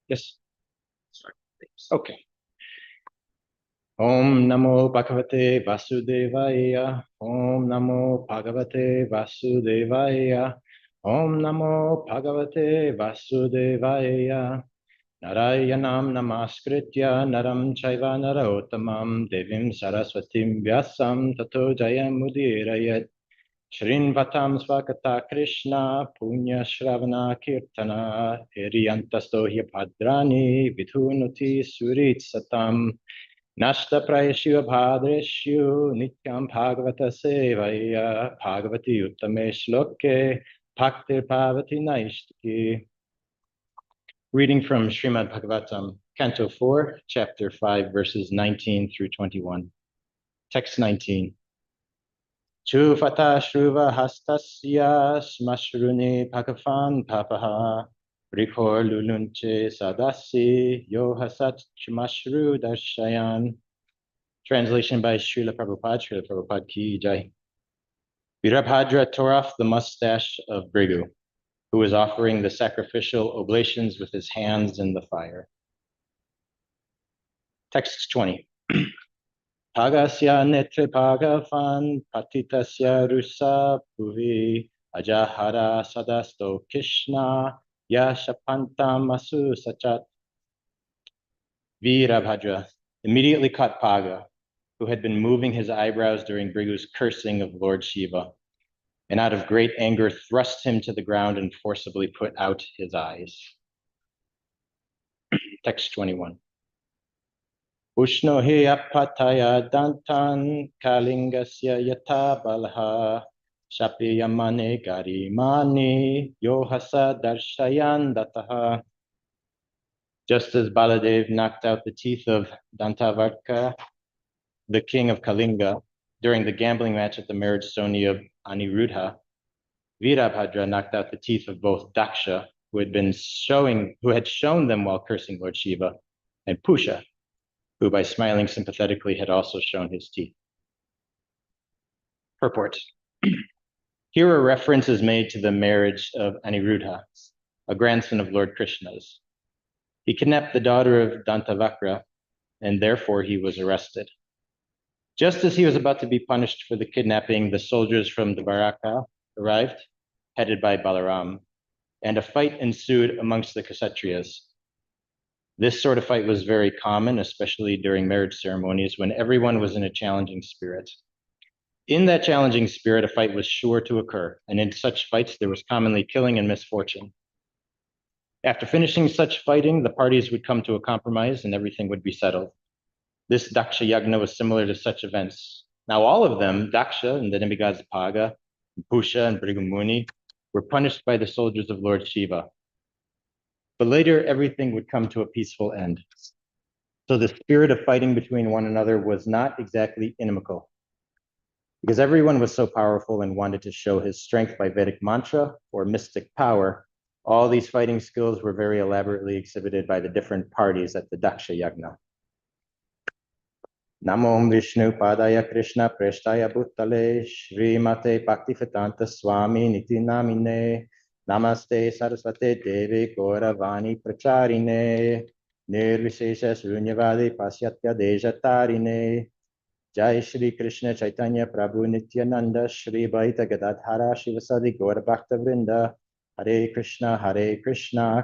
Yes. Sorry. Okay. Om Namo Bhagavate Vasudevaya. Om Namo Bhagavate Vasudevaya. Om Namo Bhagavate Vasudevaya. Narayanam Namaskritya Naram Chaiva Narottamam Devim Saraswatim Vyasam Tato Jayam Mudirayat. Shrinvatam Swakata Krishna Punya Shravana Kirtana Hiriyantastohya Bhadrani Vidhunuti Surit Satam Nashta Prayashiva Bhadreshu Nityam Bhagavata Sevaya Bhagavati Uttame Shloke Bhaktir Bhavati Naishtaki. Reading from Srimad Bhagavatam, Canto 4, Chapter 5, verses 19 through 21. Text 19. Chufata Shruva Hastasya Smashruni Bhagavan Papaha Rikor Lulunche Sadasi Yohasat Chmashru Darshayan. Translation by Srila Prabhupada. Srila Prabhupada Ki Jai. Virabhadra tore off the mustache of Brigu, who was offering the sacrificial oblations with his hands in the fire. Text 20. Pagasya netre pagavan patitasya rusa puvi ajahara sadasto kishna yashapantam asu sachat. Virabhadra immediately caught Paga, who had been moving his eyebrows during Brigu's cursing of Lord Shiva, and out of great anger thrust him to the ground and forcibly put out his eyes. Text 21. Ushno he apataya dantan kalingasya yata balha shapiyamane garimani yohasa darshayan dataha. Just as Baladev knocked out the teeth of Dantavarka, the king of Kalinga, during the gambling match at the marriage ceremony of Aniruddha, Virabhadra knocked out the teeth of both Daksha, who had shown them while cursing Lord Shiva, and Pusha, who by smiling sympathetically had also shown his teeth. Purport. Here a reference is made to the marriage of Aniruddha, a grandson of Lord Krishna's. He kidnapped the daughter of Dantavakra, and therefore he was arrested. Just as he was about to be punished for the kidnapping, the soldiers from Dvaraka arrived, headed by Balaram, and a fight ensued amongst the Kshatriyas. This sort of fight was very common, especially during marriage ceremonies when everyone was in a challenging spirit. In that challenging spirit, a fight was sure to occur, and in such fights, there was commonly killing and misfortune. After finishing such fighting, the parties would come to a compromise and everything would be settled. This Daksha Yagna was similar to such events. Now, all of them, Daksha and the demigods Paga, Pusha, and Brigumuni, were punished by the soldiers of Lord Shiva. But later, everything would come to a peaceful end. So the spirit of fighting between one another was not exactly inimical, because everyone was so powerful and wanted to show his strength by Vedic mantra or mystic power. All these fighting skills were very elaborately exhibited by the different parties at the Daksha Yagna. Namo Vishnu Padaya Krishna Preshtaya Bhutale Srimate Bhaktivedanta Swami Niti Namine Namaste Saraswate Devi Gauravani Pracharine Nirvishesha Shunyavadi Pasyatya Dejatarine Jai Shri Krishna Chaitanya Prabhu Nityananda Shri Vaita Gadadhara Shivasadi Gaura Bhakta Vrinda Hare Krishna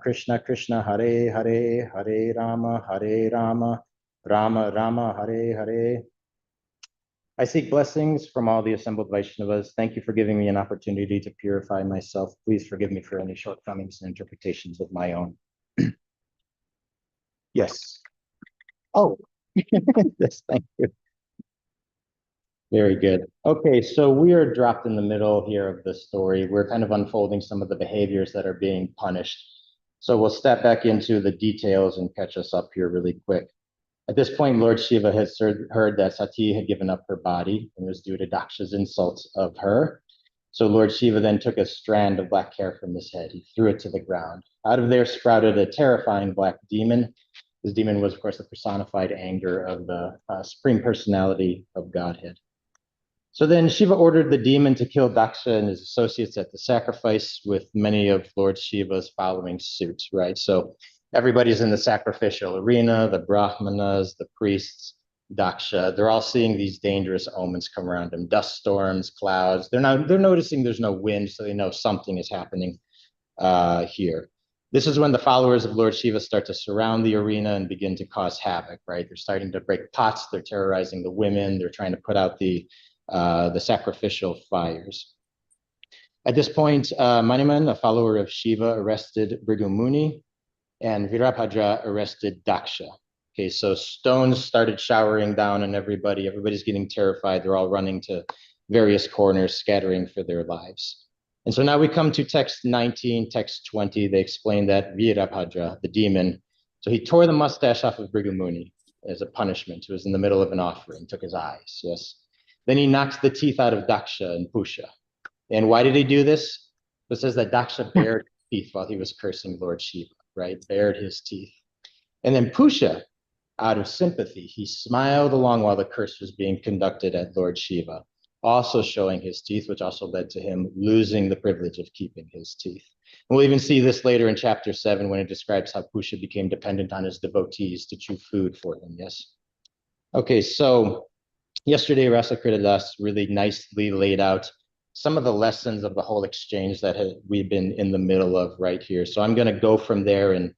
Krishna Krishna Hare Hare Hare Rama Rama Rama Hare Hare. I seek blessings from all the assembled Vaishnavas. Thank you for giving me an opportunity to purify myself. Please forgive me for any shortcomings and interpretations of my own. Yes. Oh, yes, thank you. Very good. Okay, so we are dropped in the middle here of the story. We're kind of unfolding some of the behaviors that are being punished. So we'll step back into the details and catch us up here really quick. At this point, Lord Shiva has heard that Sati had given up her body and was due to Daksha's insults of her. So Lord Shiva then took a strand of black hair from his head. He threw it to the ground. Out of there sprouted a terrifying black demon. This demon was, of course, the personified anger of the Supreme Personality of Godhead. So then Shiva ordered the demon to kill Daksha and his associates at the sacrifice, with many of Lord Shiva's following suit, right? So Everybody's in the sacrificial arena, the brahmanas, the priests, daksha. They're all seeing these dangerous omens come around them, dust storms, clouds. They're noticing there's no wind, so they know something is happening here. This is when the followers of Lord Shiva start to surround the arena and begin to cause havoc, right? They're starting to break pots, they're terrorizing the women, they're trying to put out the sacrificial fires. At this point, Maniman, a follower of Shiva, arrested Bhrigu Muni, and Virabhadra arrested Daksha. Okay, so stones started showering down on everybody. Everybody's getting terrified. They're all running to various corners, scattering for their lives. And so now we come to text 19, text 20. They explain that Virabhadra, the demon, so he tore the mustache off of Bhrigu Muni as a punishment. He was in the middle of an offering, took his eyes, yes. Then he knocks the teeth out of Daksha and Pusha. And why did he do this? It says that Daksha bared his teeth while he was cursing Lord Shiva, right? Bared his teeth. And then Pusha, out of sympathy, he smiled along while the curse was being conducted at Lord Shiva, also showing his teeth, which also led to him losing the privilege of keeping his teeth. And we'll even see this later in chapter 7 when it describes how Pusha became dependent on his devotees to chew food for them, yes? Okay, so yesterday Rasakritta Das really nicely laid out some of the lessons of the whole exchange that we've been in the middle of right here. So I'm going to go from there and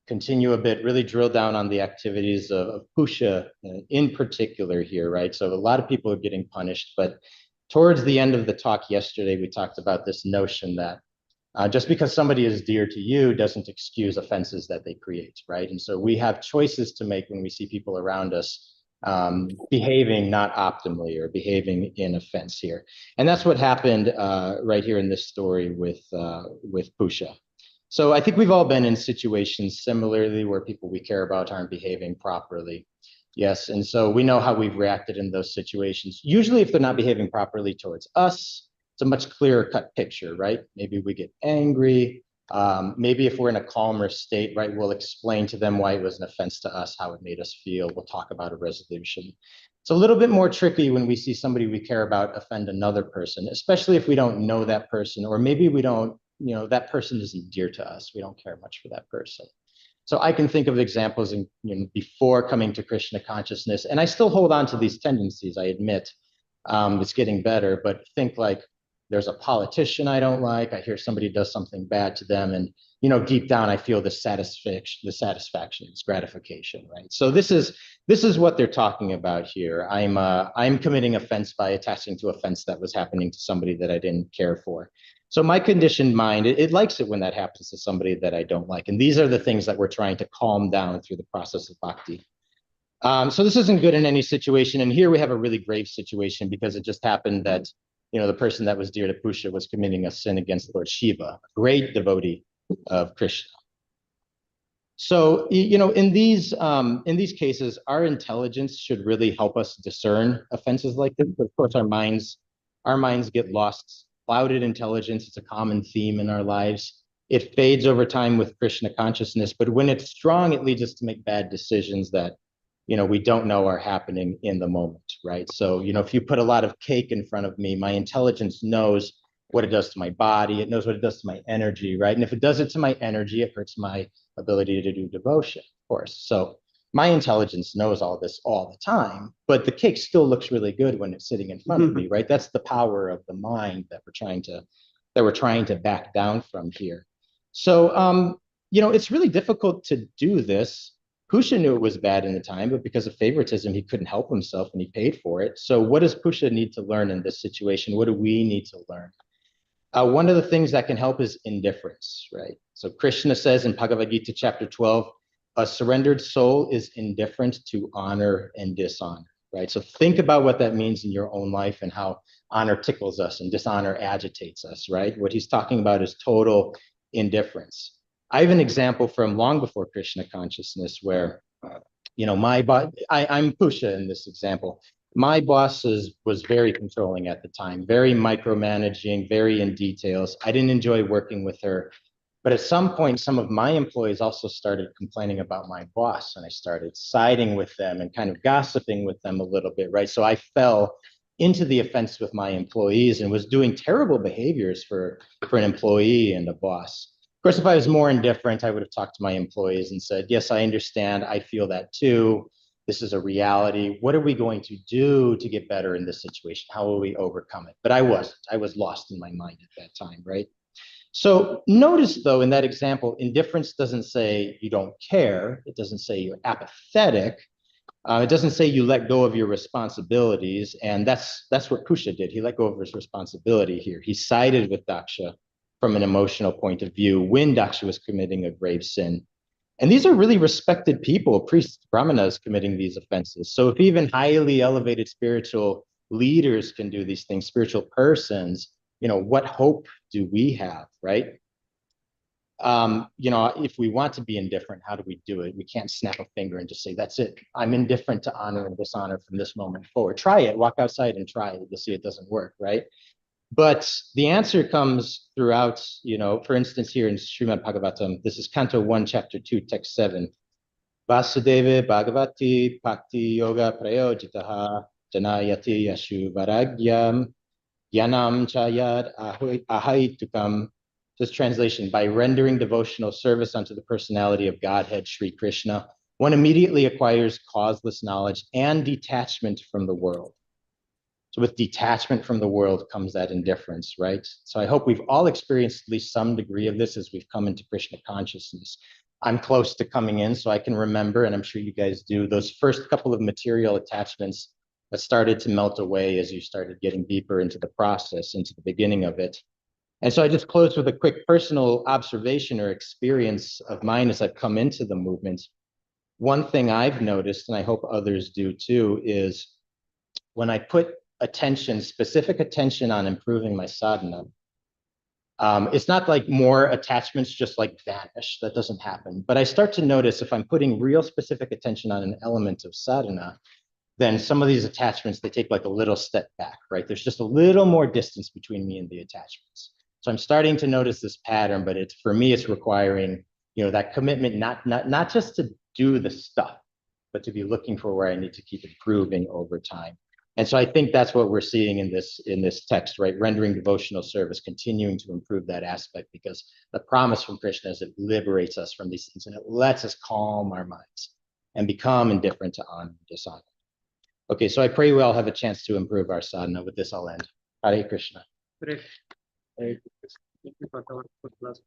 continue a bit, really drill down on the activities of Pusha in particular here, right? So a lot of people are getting punished, but towards the end of the talk yesterday, we talked about this notion that just because somebody is dear to you doesn't excuse offenses that they create, right? And so we have choices to make when we see people around us behaving not optimally or behaving in offense here. And that's what happened right here in this story with Pusha. So I think we've all been in situations similarly where people we care about aren't behaving properly. Yes, and so we know how we've reacted in those situations. Usually if they're not behaving properly towards us, it's a much clearer cut picture, right? Maybe we get angry. Maybe if we're in a calmer state, right, we'll explain to them why it was an offense to us, how it made us feel. We'll talk about a resolution. It's a little bit more tricky when we see somebody we care about offend another person, especially if we don't know that person, or maybe we don't, that person isn't dear to us. We don't care much for that person. So I can think of examples before coming to Krishna consciousness, and I still hold on to these tendencies, I admit. It's getting better, but think like there's a politician I don't like. I hear somebody does something bad to them, and deep down I feel the satisfaction, this gratification, right? So this is what they're talking about here. I'm committing offense by attaching to offense that was happening to somebody that I didn't care for. So my conditioned mind, it likes it when that happens to somebody that I don't like. And these are the things that we're trying to calm down through the process of bhakti. So this isn't good in any situation. And here we have a really grave situation because it just happened that, the person that was dear to Pusha was committing a sin against Lord Shiva, a great devotee of Krishna. So, in these cases, our intelligence should really help us discern offenses like this. But of course, our minds get lost. Clouded intelligence, it's a common theme in our lives. It fades over time with Krishna consciousness, but when it's strong, it leads us to make bad decisions that, we don't know are happening in the moment, right? So, if you put a lot of cake in front of me, my intelligence knows what it does to my body. It knows what it does to my energy, right? And if it does it to my energy, it hurts my ability to do devotion, of course. So my intelligence knows all this all the time, but the cake still looks really good when it's sitting in front of me, right? That's the power of the mind that we're trying to back down from here. So, it's really difficult to do this. Pusha knew it was bad in the time, but because of favoritism, he couldn't help himself and he paid for it. So what does Pusha need to learn in this situation? What do we need to learn? One of the things that can help is indifference, right? So Krishna says in Bhagavad Gita chapter 12, a surrendered soul is indifferent to honor and dishonor, right? So think about what that means in your own life and how honor tickles us and dishonor agitates us, right? What he's talking about is total indifference. I have an example from long before Krishna consciousness where, I'm Pusha in this example. My boss was very controlling at the time, very micromanaging, very in details. I didn't enjoy working with her. But at some point, some of my employees also started complaining about my boss, and I started siding with them and kind of gossiping with them a little bit, right? So I fell into the offense with my employees and was doing terrible behaviors for an employee and a boss. Of course, if I was more indifferent, I would have talked to my employees and said, yes, I understand. I feel that too. This is a reality. What are we going to do to get better in this situation? How will we overcome it? But I wasn't. I was lost in my mind at that time, right? So notice, though, in that example, indifference doesn't say you don't care. It doesn't say you're apathetic. It doesn't say you let go of your responsibilities. And that's what Kusha did. He let go of his responsibility here. He sided with Daksha from an emotional point of view when Daksha was committing a grave sin. And these are really respected people, priests, brahmanas, committing these offenses. So if even highly elevated spiritual leaders can do these things, spiritual persons, what hope do we have, right? If we want to be indifferent, how do we do it? We can't snap a finger and just say, that's it. I'm indifferent to honor and dishonor from this moment forward. Try it, walk outside and try it. You'll see it doesn't work, right? But the answer comes throughout, for instance, here in Srimad Bhagavatam, this is Canto 1, Chapter 2, Text 7. Vasudeva Bhagavati Bhakti Yoga Prayojitaha Janayati Yashu Varagyam Yanam Chayad Ahaitukam. This translation, by rendering devotional service unto the personality of Godhead, Sri Krishna, one immediately acquires causeless knowledge and detachment from the world. So with detachment from the world comes that indifference, right? So I hope we've all experienced at least some degree of this as we've come into Krishna consciousness. I'm close to coming in, so I can remember, and I'm sure you guys do, those first couple of material attachments that started to melt away as you started getting deeper into the process, into the beginning of it. And so I just close with a quick personal observation or experience of mine as I've come into the movement. One thing I've noticed, and I hope others do too, is when I put specific attention on improving my sadhana, it's not like more attachments just like vanish. That doesn't happen. But I start to notice if I'm putting real specific attention on an element of sadhana, then some of these attachments, they take like a little step back, right? There's just a little more distance between me and the attachments. So I'm starting to notice this pattern, but for me, it's requiring, that commitment, not just to do the stuff, but to be looking for where I need to keep improving over time. And so I think that's what we're seeing in this text, right? Rendering devotional service, continuing to improve that aspect, because the promise from Krishna is it liberates us from these things and it lets us calm our minds and become indifferent to honor and dishonor. Okay, so I pray we all have a chance to improve our sadhana. With this, I'll end. Hare Krishna. Hare Krishna. Thank you for the class.